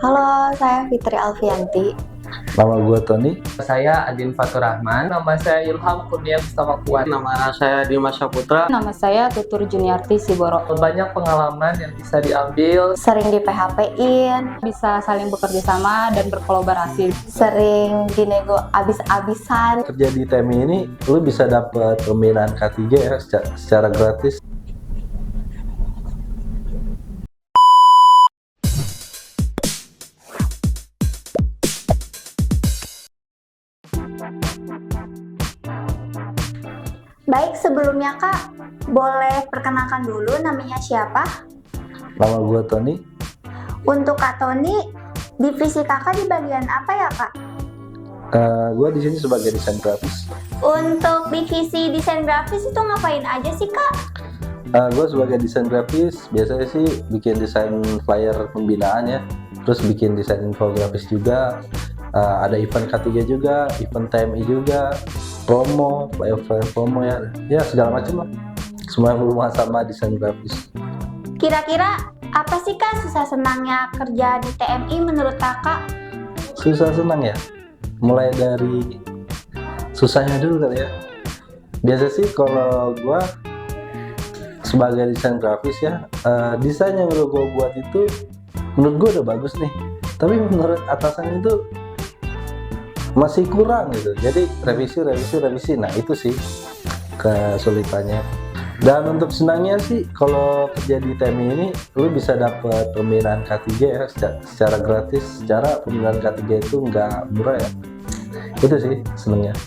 Halo, saya Fitri Alfianti. Nama gue Tony. Saya Adin Fatur Rahman. Nama saya Ilham Kurnia Mustafa Kuat. Nama saya Dimas Saputra. Nama saya Tutur Juniarti Siboro. Banyak pengalaman yang bisa diambil. Sering di PHP-in, Bisa saling bekerja sama dan berkolaborasi. sering dinego abis-abisan. Kerja di TMI ini lu bisa dapat pembinaan K3 ya secara gratis. Baik, sebelumnya Kak, boleh perkenalkan dulu namanya siapa? Nama gue Tony. Untuk Kak Tony, divisi Kakak di bagian apa ya Kak? Gue di sini sebagai desain grafis. Untuk divisi desain grafis itu ngapain aja sih Kak? Gue sebagai desain grafis biasanya sih bikin desain flyer pembinaan ya. Terus bikin desain infografis juga. Ada event K3 juga, event TMI juga, promo, flyer promo ya segala macam lah. Semua yang berhubungan sama desain grafis. Kira-kira apa sih Kak susah senangnya kerja di TMI menurut Kakak? Susah senang ya. Mulai dari susahnya dulu kali ya. Biasa sih kalau gue sebagai desain grafis ya, desain yang udah gue buat itu menurut gue udah bagus nih. Tapi menurut atasan itu masih kurang gitu. Jadi revisi. Nah itu sih kesulitannya. Dan untuk senangnya sih kalau kerja di TMI ini lu bisa dapat pembinaan K3 ya secara gratis. Secara pembinaan K3 itu nggak murah ya. Itu sih senangnya.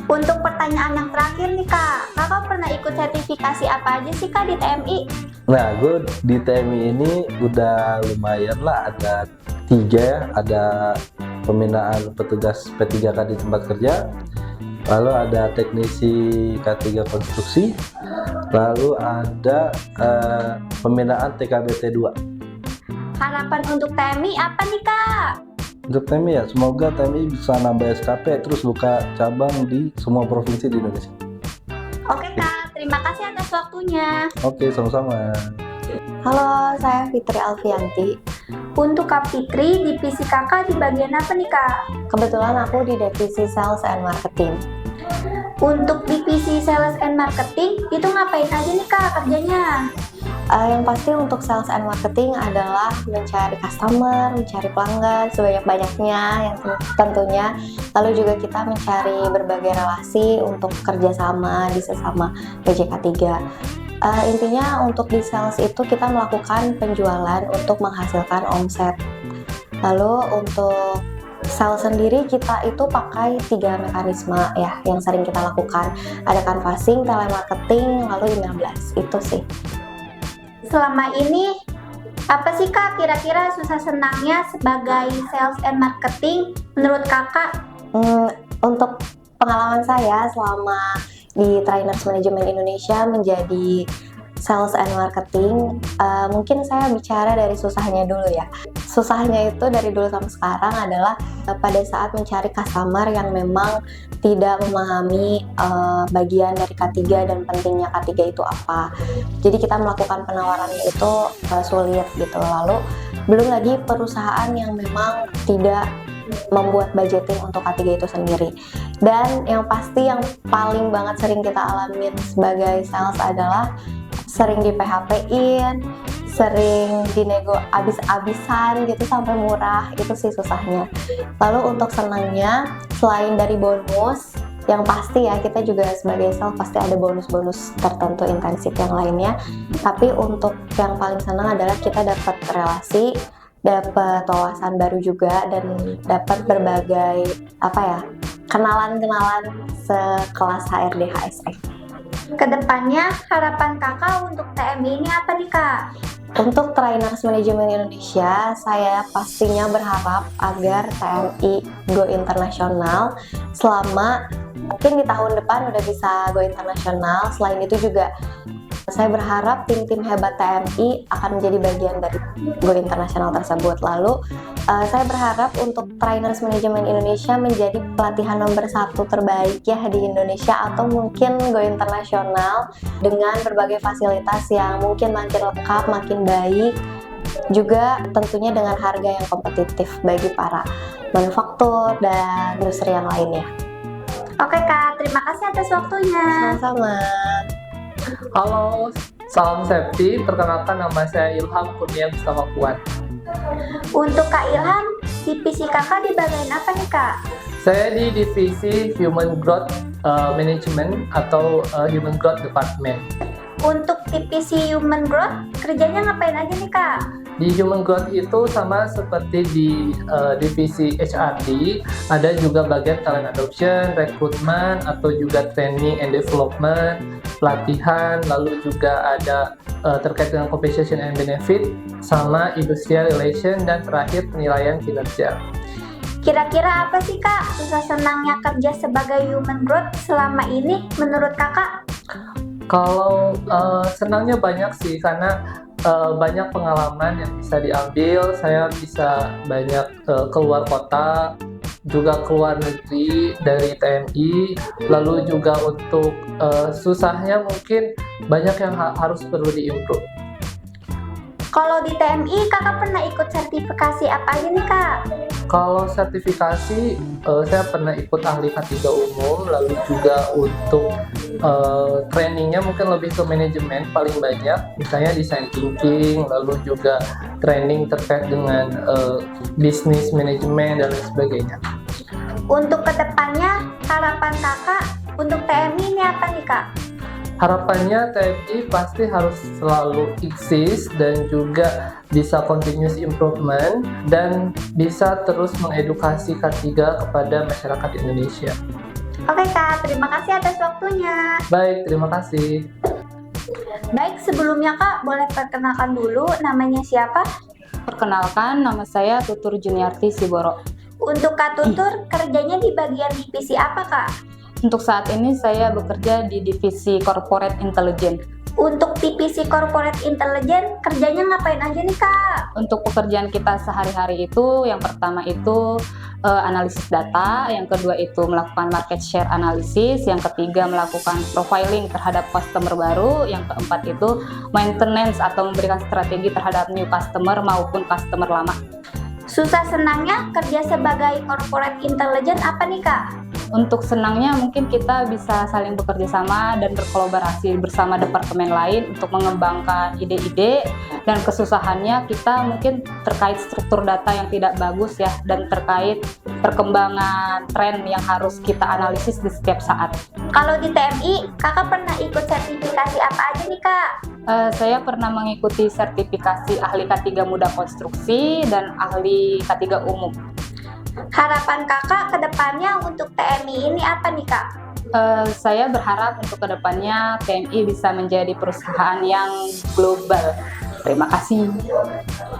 Untuk pertanyaan yang terakhir nih Kak, Kakak pernah ikut sertifikasi apa aja sih Kak di TMI? Nah, gue di TMI ini udah lumayan lah, ada 3 ya. Ada pembinaan petugas P3K di tempat kerja, lalu ada teknisi K3 konstruksi, lalu ada pembinaan TKBT 2. Harapan untuk TMI apa nih Kak? Untuk TMI ya, semoga TMI bisa nambah SKP terus buka cabang di semua provinsi di Indonesia. Oke Kak, terima kasih atas waktunya. Oke, sama-sama. Halo, saya Fitri Alfianti. Untuk Kak Fitri, divisi Kakak di bagian apa nih Kak? Kebetulan aku di divisi Sales and Marketing. Untuk divisi Sales and Marketing, itu ngapain aja nih Kak kerjanya? Yang pasti untuk Sales and Marketing adalah mencari customer, mencari pelanggan sebanyak-banyaknya yang tentunya. Lalu juga kita mencari berbagai relasi untuk kerjasama di sesama PJK 3. Intinya untuk di sales itu kita melakukan penjualan untuk menghasilkan omset. Lalu untuk sales sendiri kita itu pakai 3 mekanisme ya yang sering kita lakukan. Ada canvassing, telemarketing, lalu email blast. Itu sih. Selama ini apa sih Kak kira-kira susah senangnya sebagai sales and marketing menurut Kakak? Untuk pengalaman saya selama di Trainers Management Indonesia menjadi sales and marketing, mungkin saya bicara dari susahnya dulu ya. Susahnya itu dari dulu sampai sekarang adalah pada saat mencari customer yang memang tidak memahami bagian dari K3 dan pentingnya K3 itu apa. Jadi kita melakukan penawarannya itu sulit gitu. Lalu belum lagi perusahaan yang memang tidak membuat budgeting untuk K3 itu sendiri. Dan yang pasti yang paling banget sering kita alamin sebagai sales adalah sering di PHP-in, sering dinego abis-abisan gitu sampai murah. Itu sih susahnya. Lalu untuk senangnya, selain dari bonus, yang pasti ya kita juga sebagai sales pasti ada bonus-bonus tertentu intensif yang lainnya. Tapi untuk yang paling senang adalah kita dapat relasi, dapat wawasan baru juga, dan dapat berbagai kenalan-kenalan sekelas HRD HSE. Kedepannya harapan Kakak untuk TMI ini apa nih Kak? Untuk Trainers Management Indonesia, saya pastinya berharap agar TMI go internasional selama mungkin di tahun depan udah bisa go internasional. Selain itu juga saya berharap tim-tim hebat TMI akan menjadi bagian dari go internasional tersebut. Lalu saya berharap untuk Trainers Management Indonesia menjadi pelatihan nomor 1 terbaik ya di Indonesia, atau mungkin go internasional dengan berbagai fasilitas yang mungkin makin lengkap, makin baik. Juga tentunya dengan harga yang kompetitif bagi para manufaktur dan industri yang lainnya. Oke Kak, terima kasih atas waktunya. Sama-sama. Halo, salam safety. Perkenalkan nama saya Ilham Kurnia Mustafa Kuat. Untuk Kak Ilham, divisi kakak di bagian apa nih Kak? Saya di divisi Human Growth Management atau Human Growth Department. Untuk divisi Human Growth, kerjanya ngapain aja nih Kak? Di Human Growth itu sama seperti di divisi HRD, ada juga bagian talent adoption, rekrutmen, atau juga training and development, pelatihan, lalu juga ada terkait dengan compensation and benefit, sama industrial relation, dan terakhir penilaian kinerja. Kira-kira apa sih Kak susah senangnya kerja sebagai Human Growth selama ini menurut Kakak? Kalau senangnya banyak sih, karena banyak pengalaman yang bisa diambil. Saya bisa banyak keluar kota, juga keluar negeri dari TMI. Lalu juga untuk susahnya mungkin banyak yang harus perlu diimprove. Kalau di TMI Kakak pernah ikut sertifikasi apa aja nih Kak? Kalau sertifikasi, saya pernah ikut ahli K3 umum, lalu juga untuk trainingnya mungkin lebih ke manajemen paling banyak, misalnya design thinking, lalu juga training terkait dengan bisnis manajemen dan lain sebagainya. Untuk kedepannya, harapan Kakak untuk TMI ini apa nih Kak? Harapannya TMI pasti harus selalu eksis dan juga bisa continuous improvement dan bisa terus mengedukasi K3 kepada masyarakat Indonesia. Oke Kak, terima kasih atas waktunya. Baik, terima kasih. Baik, sebelumnya Kak, boleh perkenalkan dulu namanya siapa? Perkenalkan, nama saya Tutur Juniarti Siboro. Untuk Kak Tutur, kerjanya di bagian divisi apa Kak? Untuk saat ini saya bekerja di divisi Corporate Intelligence. Untuk divisi Corporate Intelligence, kerjanya ngapain aja nih Kak? Untuk pekerjaan kita sehari-hari itu, yang pertama itu analisis data, yang kedua itu melakukan market share analisis, yang ketiga melakukan profiling terhadap customer baru, yang keempat itu maintenance atau memberikan strategi terhadap new customer maupun customer lama. Susah senangnya kerja sebagai Corporate Intelligence apa nih Kak? Untuk senangnya mungkin kita bisa saling bekerja sama dan berkolaborasi bersama departemen lain untuk mengembangkan ide-ide, dan kesusahannya kita mungkin terkait struktur data yang tidak bagus ya, dan terkait perkembangan tren yang harus kita analisis di setiap saat. Kalau di TMI, Kakak pernah ikut sertifikasi apa aja nih Kak? Saya pernah mengikuti sertifikasi ahli K3 muda konstruksi dan ahli K3 umum. Harapan Kakak ke depannya untuk TMI ini apa nih Kak? Saya berharap untuk kedepannya TMI bisa menjadi perusahaan yang global. Terima kasih.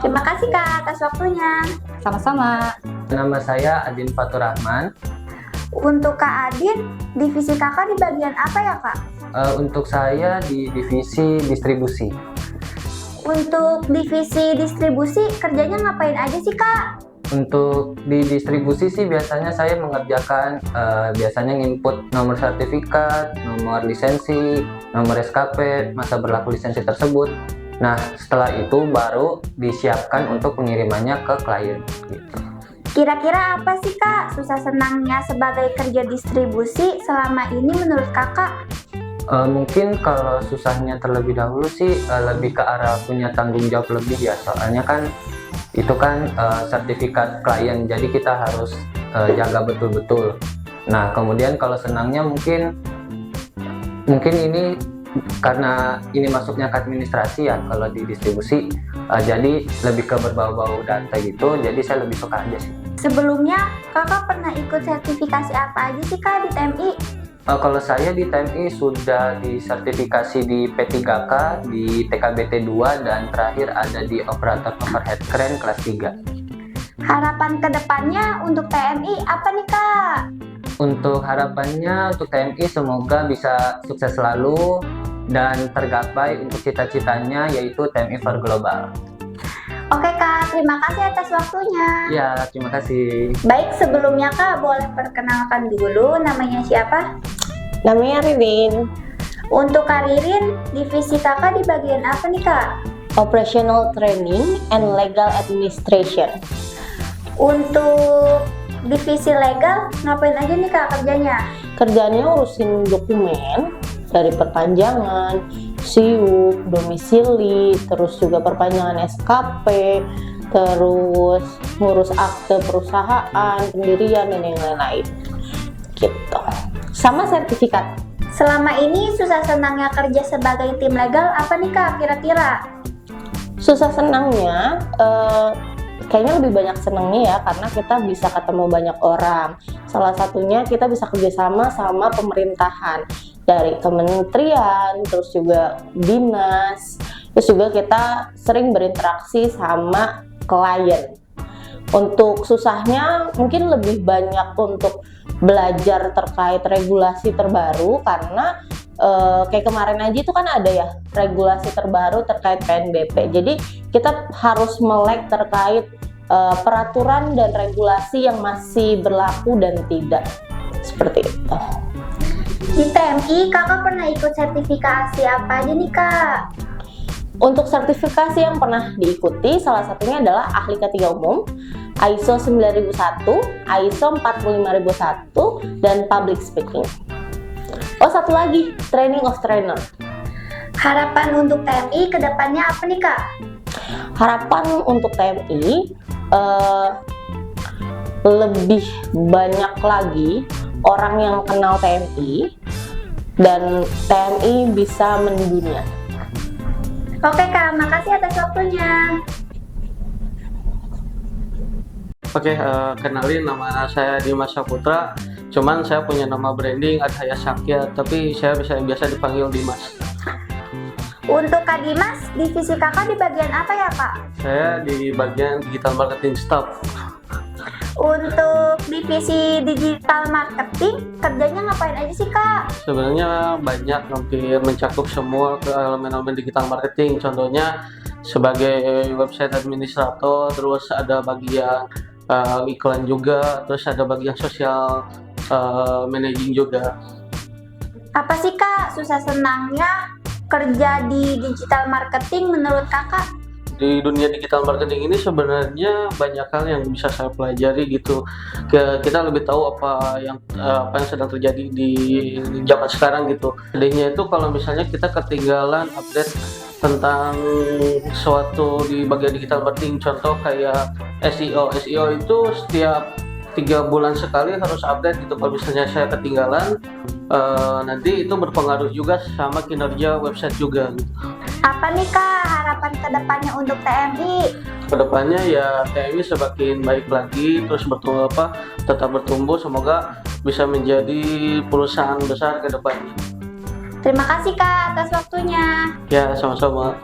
Terima kasih Kak atas waktunya. Sama-sama. Nama saya Adin Fatur Rahman. Untuk Kak Adin, divisi Kakak di bagian apa ya Kak? Untuk saya di divisi distribusi. Untuk divisi distribusi, kerjanya ngapain aja sih Kak? Untuk di distribusi sih biasanya saya mengerjakan biasanya nginput nomor sertifikat, nomor lisensi, nomor SKP, masa berlaku lisensi tersebut. Nah, setelah itu baru disiapkan untuk pengirimannya ke klien. Gitu. Kira-kira apa sih Kak susah senangnya sebagai kerja distribusi selama ini menurut Kakak? Mungkin kalau susahnya terlebih dahulu sih lebih ke arah punya tanggung jawab lebih ya, soalnya kan itu kan sertifikat klien, jadi kita harus jaga betul-betul. Nah, kemudian kalau senangnya mungkin ini karena ini masuknya ke administrasi ya, kalau di distribusi jadi lebih ke berbau-bau data gitu, jadi saya lebih suka aja sih. Sebelumnya Kakak pernah ikut sertifikasi apa aja sih Kak di TMI? Kalau saya di TMI sudah disertifikasi di P3K, di TKBT 2, dan terakhir ada di operator overhead crane kelas 3. Harapan kedepannya untuk TMI apa nih Kak? Untuk harapannya untuk TMI semoga bisa sukses selalu dan tergapai untuk cita-citanya, yaitu TMI for Global. Oke Kak, terima kasih atas waktunya. Ya, terima kasih. Baik, sebelumnya Kak boleh perkenalkan dulu namanya siapa? Namanya Ririn. Untuk Kak Ririn, divisi Kakak di bagian apa nih Kak? Operational Training and Legal Administration. Untuk divisi legal, ngapain aja nih Kak kerjanya? Kerjanya urusin dokumen dari perpanjangan, SIUP, domisili, terus juga perpanjangan SKP, terus ngurus akte perusahaan, pendirian, dan yang lain-lain. Gitu. Sama sertifikat. Selama ini susah senangnya kerja sebagai tim legal apa nih Kak kira-kira? Susah senangnya, kayaknya lebih banyak senangnya ya, karena kita bisa ketemu banyak orang. Salah satunya kita bisa kerjasama sama pemerintahan, dari kementerian, terus juga dinas, terus juga kita sering berinteraksi sama klien. Untuk susahnya mungkin lebih banyak untuk belajar terkait regulasi terbaru, karena kayak kemarin aja itu kan ada ya regulasi terbaru terkait PNBP. Jadi kita harus melek terkait peraturan dan regulasi yang masih berlaku dan tidak, seperti itu. Di TMI Kakak pernah ikut sertifikasi apa aja nih Kak? Untuk sertifikasi yang pernah diikuti, salah satunya adalah ahli K3 umum, ISO 9001, ISO 45001, dan public speaking. Oh, satu lagi, training of trainer. Harapan untuk TMI ke depannya apa nih Kak? Harapan untuk TMI lebih banyak lagi orang yang kenal TMI dan TMI bisa mendunia. Oke Kak, makasih atas waktunya. Oke, kenalin nama saya Dimas Saputra. Cuman saya punya nama branding Adhaya Sakya, tapi saya biasa dipanggil Dimas. Untuk Kak Dimas, divisi Kakak di bagian apa ya Kak? Saya di bagian digital marketing staff. Untuk divisi digital marketing, kerjanya ngapain aja sih Kak? Sebenarnya banyak, hampir mencakup semua ke elemen-elemen digital marketing. Contohnya sebagai website administrator, terus ada bagian iklan juga, terus ada bagian sosial managing juga. Apa sih Kak susah senangnya kerja di digital marketing menurut Kakak? Di dunia digital marketing ini sebenarnya banyak hal yang bisa saya pelajari gitu. Kita lebih tahu apa yang sedang terjadi di zaman sekarang gitu. Sedihnya itu kalau misalnya kita ketinggalan update tentang suatu di bagian digital marketing, contoh kayak SEO itu setiap 3 bulan sekali harus update gitu. Kalau misalnya saya ketinggalan, nanti itu berpengaruh juga sama kinerja website juga gitu. Apa nih Kak harapan kedepannya untuk TMI? Kedepannya ya TMI semakin baik lagi, terus tetap bertumbuh, semoga bisa menjadi perusahaan besar ke depannya. Terima kasih Kak atas waktunya. Ya, sama-sama.